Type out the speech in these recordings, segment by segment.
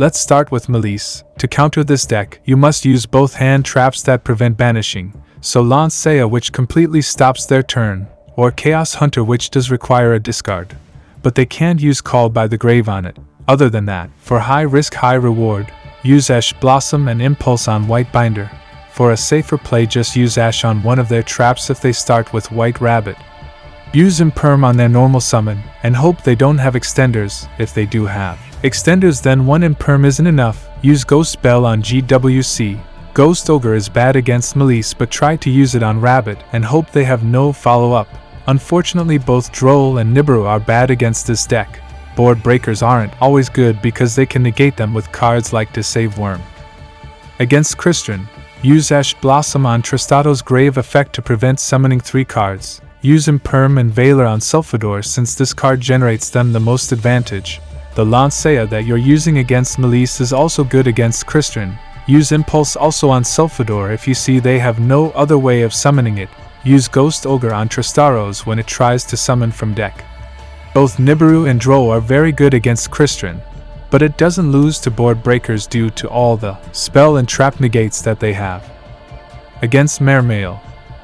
Let's start with Maliss. To counter this deck, you must use both hand traps that prevent banishing, so Lancea which completely stops their turn, or Chaos Hunter which does require a discard. But they can't use Call by the Grave on it. Other than that, for high risk high reward, use Ash Blossom and Impulse on White Binder. For a safer play, just use Ash on one of their traps if they start with White Rabbit. Use Imperm on their normal summon, and hope they don't have extenders. If they do have extenders, then one Imperm isn't enough. Use Ghost Bell on GWC. Ghost Ogre is bad against Maliss, but try to use it on Rabbit and hope they have no follow-up. Unfortunately, both Duel and Nibiru are bad against this deck. Board breakers aren't always good because they can negate them with cards like Disave Worm. Against Crystron, use Ash Blossom on Tristado's Grave effect to prevent summoning 3 cards. Use Imperm and Valor on Sulfador since this card generates them the most advantage. The Lancea that you're using against Maliss is also good against Crystron. Use Impulse also on Sulfador if you see they have no other way of summoning it. Use Ghost Ogre on Tristaros when it tries to summon from deck. Both Nibiru and Duel are very good against Crystron, but it doesn't lose to board breakers due to all the spell and trap negates that they have. Against Mermail,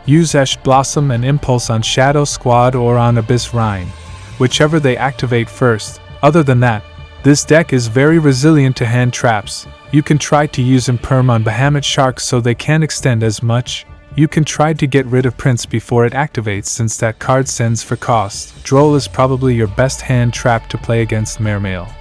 use Ash Blossom and Impulse on Shadow Squad or on Abyss Rhine, whichever they activate first. Other than that, this deck is very resilient to hand traps. You can try to use Imperm on Bahamut Shark so they can't extend as much. You can try to get rid of Prince before it activates since that card sends for cost. Duel is probably your best hand trap to play against Mermail.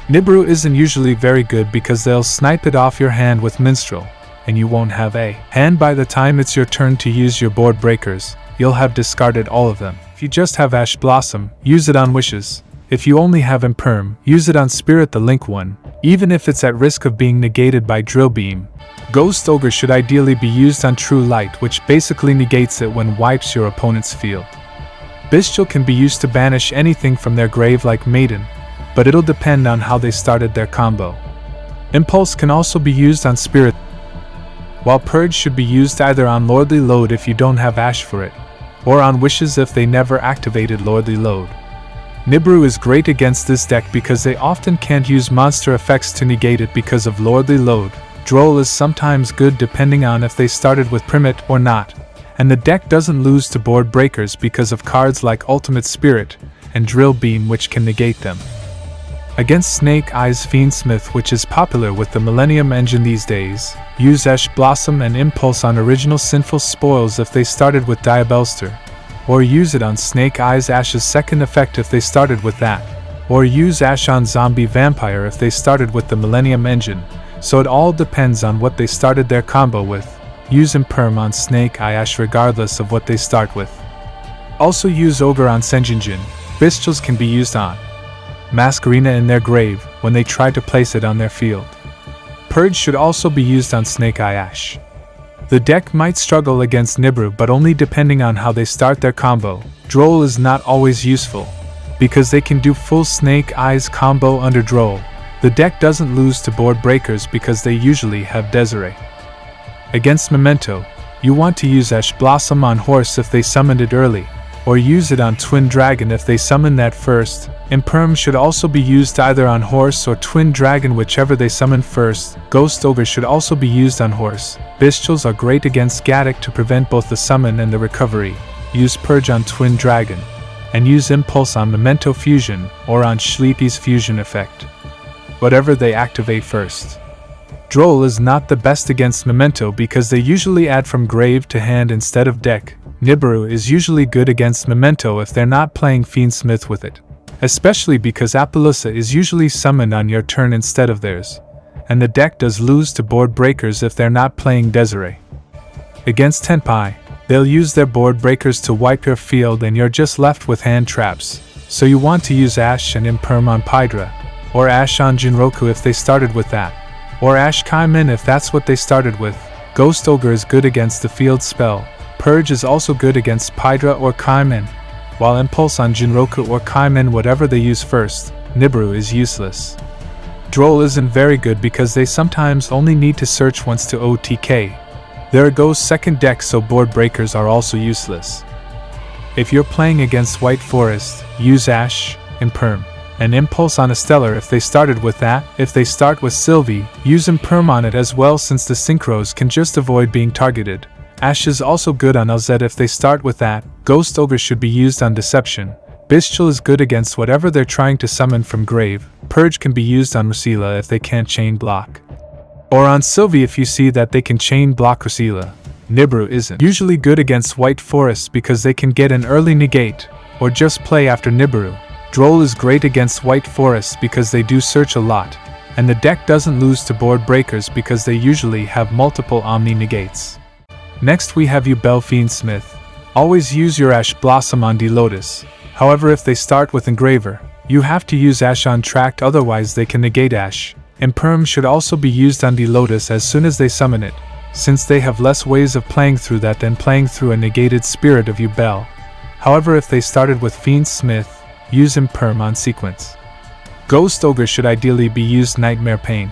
Nibiru isn't usually very good because they'll snipe it off your hand with Minstrel, and you won't have a hand by the time it's your turn to use your board breakers. You'll have discarded all of them. If you just have Ash Blossom, use it on Wishes. If you only have Imperm, use it on Spirit the Link one, even if it's at risk of being negated by Drill Beam. Ghost Ogre should ideally be used on True Light, which basically negates it when wipes your opponent's field. Bestial can be used to banish anything from their grave like Maiden, but it'll depend on how they started their combo. Impulse can also be used on Spirit, while Purge should be used either on Lordly Load if you don't have Ash for it, or on Wishes if they never activated Lordly Load. Nibiru is great against this deck because they often can't use monster effects to negate it because of Lordly Load. Duel is sometimes good depending on if they started with Primite or not, and the deck doesn't lose to board breakers because of cards like Ultimate Spirit and Drill Beam which can negate them. Against Snake Eyes Fiendsmith, which is popular with the Millennium Engine these days, use Ash Blossom and Impulse on Original Sinful Spoils if they started with Diabelster, or use it on Snake Eyes Ash's second effect if they started with that, or use Ash on Zombie Vampire if they started with the Millennium Engine, so it all depends on what they started their combo with. Use Imperm on Snake Eye Ash regardless of what they start with. Also use Ogre on Senjinjin. Bestials can be used on Masquerina in their grave when they try to place it on their field. Purge should also be used on Snake Eye Ash. The deck might struggle against Nibiru, but only depending on how they start their combo. Duel is not always useful, because they can do full Snake Eyes combo under Duel. The deck doesn't lose to board breakers because they usually have Desiree. Against Memento, you want to use Ash Blossom on Horse if they summoned it early, or use it on Twin Dragon if they summon that first. Imperm should also be used either on Horse or Twin Dragon, whichever they summon first. Ghost Ogre should also be used on Horse. Bestials are great against Gaddock to prevent both the summon and the recovery. Use Purge on Twin Dragon, and use Impulse on Memento Fusion or on Sleepy's Fusion effect, whatever they activate first. Duel is not the best against Memento because they usually add from grave to hand instead of deck. Nibiru is usually good against Memento if they're not playing Fiendsmith with it, especially because Appaloosa is usually summoned on your turn instead of theirs, and the deck does lose to board breakers if they're not playing Desiree. Against Tenpai, they'll use their board breakers to wipe your field and you're just left with hand traps, so you want to use Ash and Imperm on Pydra, or Ash on Jinroku if they started with that, or Ash Kaimin if that's what they started with. Ghost Ogre is good against the field spell. Purge is also good against Pydra or Kaimin, while Impulse on Jinroku or Kaimin, whatever they use first. Nibiru is useless. Duel isn't very good because they sometimes only need to search once to OTK. There goes second deck, so board breakers are also useless. If you're playing against White Forest, use Ash, Imperm, and Impulse on a Stellar if they started with that. If they start with Sylvie, use Imperm on it as well since the Synchros can just avoid being targeted. Ash is also good on LZ if they start with that. Ghost Ogre should be used on Deception. Bestial is good against whatever they're trying to summon from Grave. Purge can be used on Rusila if they can't chain block. Or on Sylvie if you see that they can chain block Rusila. Nibiru isn't usually good against White Forests because they can get an early negate, or just play after Nibiru. Droll is great against White Forests because they do search a lot, and the deck doesn't lose to board breakers because they usually have multiple Omni negates. Next we have Yubel Fiendsmith. Always use your Ash Blossom on D-Lotus. However, if they start with Engraver, you have to use Ash on Tract, otherwise they can negate Ash. Imperm should also be used on D-Lotus as soon as they summon it, since they have less ways of playing through that than playing through a negated Spirit of Yubel. However, if they started with Fiendsmith, use Imperm on Sequence. Ghost Ogre should ideally be used Nightmare Pain.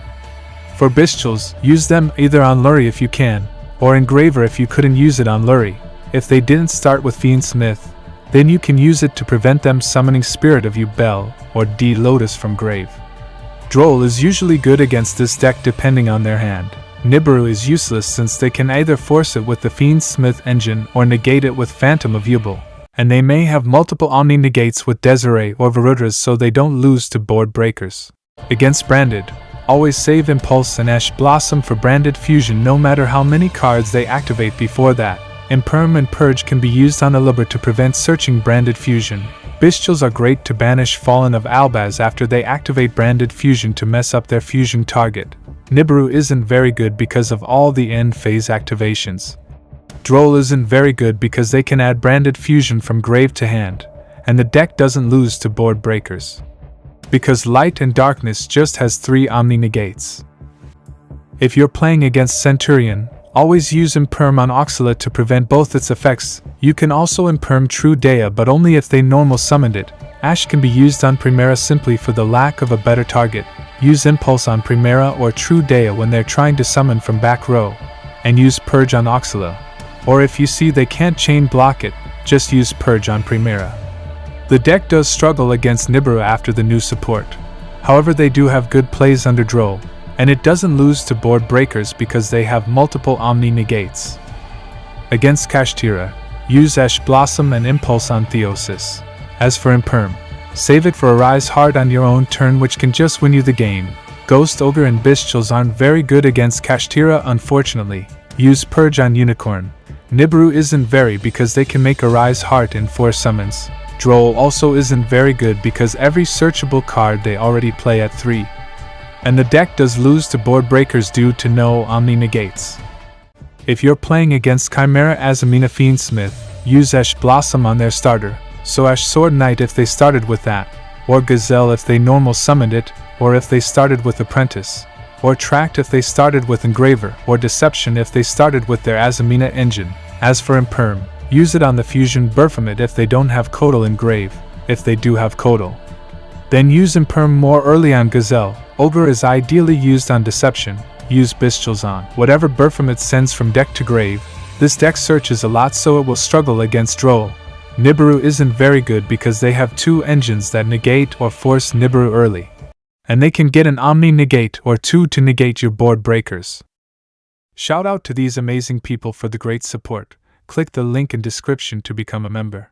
For Bestials, use them either on Lurie if you can, or Engraver if you couldn't use it on Lurie. If they didn't start with Fiendsmith, then you can use it to prevent them summoning Spirit of Yubel or D-Lotus from Grave. Droll is usually good against this deck depending on their hand. Nibiru is useless since they can either force it with the Fiendsmith engine or negate it with Phantom of Yubel, and they may have multiple Omni negates with Desiree or Varudras so they don't lose to board breakers. Against Branded, always save Impulse and Ash Blossom for Branded Fusion no matter how many cards they activate before that. Imperm and Purge can be used on Alubra to prevent searching Branded Fusion. Bestials are great to banish Fallen of Albaz after they activate Branded Fusion to mess up their fusion target. Nibiru isn't very good because of all the end phase activations. Droll isn't very good because they can add Branded Fusion from Grave to hand, and the deck doesn't lose to board breakers. Because Light and Darkness just has 3 Omni negates. If you're playing against Centurion, always use Imperm on Oxala to prevent both its effects. You can also Imperm True Dea but only if they normal summoned it. Ash can be used on Primera simply for the lack of a better target. Use Impulse on Primera or True Dea when they're trying to summon from back row, and use Purge on Oxala. Or if you see they can't chain block it, just use Purge on Primera. The deck does struggle against Nibiru after the new support. However, they do have good plays under Droll, and it doesn't lose to board breakers because they have multiple Omni negates. Against Kashtira, use Ash Blossom and Impulse on Theosis. As for Imperm, save it for Arise Hard on your own turn which can just win you the game. Ghost Ogre and Bestials aren't very good against Kashtira unfortunately. Use Purge on Unicorn. Nibiru isn't very because they can make Arise Heart in 4 summons. Droll also isn't very good because every searchable card they already play at 3. And the deck does lose to board breakers due to no Omni negates. If you're playing against Chimera Azamina Fiendsmith, use Ash Blossom on their starter, so Ash Sword Knight if they started with that, or Gazelle if they normal summoned it, or if they started with Apprentice, or Tract if they started with Engraver, or Deception if they started with their Azamina engine. As for Imperm, use it on the Fusion Baphomet if they don't have Codal Engrave. If they do have Codal, then use Imperm more early on Gazelle. Ogre is ideally used on Deception. Use Bestials on whatever Baphomet sends from deck to grave. This deck searches a lot so it will struggle against Droll. Nibiru isn't very good because they have 2 engines that negate or force Nibiru early, and they can get an Omni negate or 2 to negate your board breakers. Shout out to these amazing people for the great support. Click the link in description to become a member.